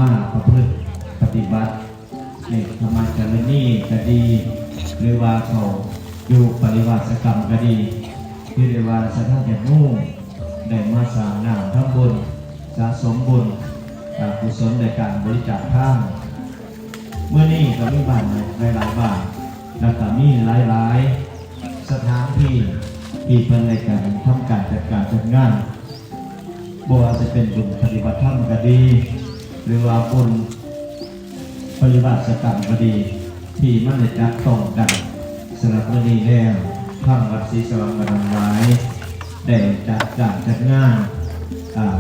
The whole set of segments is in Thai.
มาประพฤติปฏิบัติในธรรมจารณีก็ดีหรือว่าเขาอยู่ปริวาสกรรมก็ดีที่เรียกว่าสถานที่มุ่งได้มาสร้างน้ำทั้งบุญสะสมบุญกุศลในการบริจาคทานเมื่อนี้ก็มีบ้านหลายบ้านแล้วก็มีหลายสถานที่ที่เป็นในการทำการจัดการจัดงานบ่ว่าจะเป็นบุญปฏิบัติธรรมก็ดีหรือว่าบุญปฏิบัติกรรมก็ดีที่มันได้จัดต้องกันสำหรับเมื่อนี้แล้วทางวัดศรีสว่างบรรวายได้จัดการจัดงาน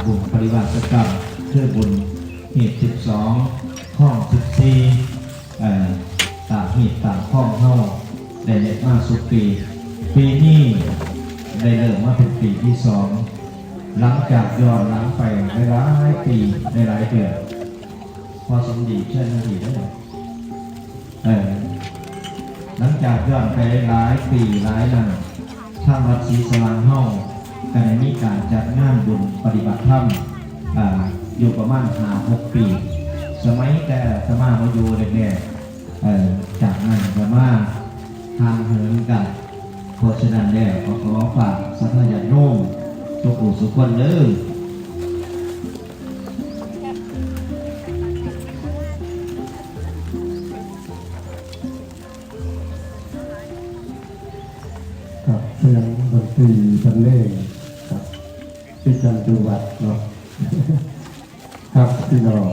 บุญปฏิบัติกรรมคือบุญหีบ12ห้อง14ตามหีบตามห้องเฮาได้เล็กมากสุดปีนี้ได้เริ่มมาเป็นปีที่2หลังจากย้อนหลังไปหลายปีหลายเดือนพอสมดีเช่นนั้นดีได้หลังจากย้อนไปหลายปีหลายนานทางวัดศรีสว่างเฮาก็ได้มีการจัดงานบุญปฏิบัติธรรมอยู่ประมาณ5-6 ปีสมัยแต่สมามาอยู่แรกๆจากนั้นสมาทางเหินกันเพราะฉะนั้นแล้วขอฝากสัทยาโน้มทุกผู้สุขคนเลยครับเสียงดนตรีบรรเลงครับที่จันทร์ดูวัดเนาะครับพี่น้อง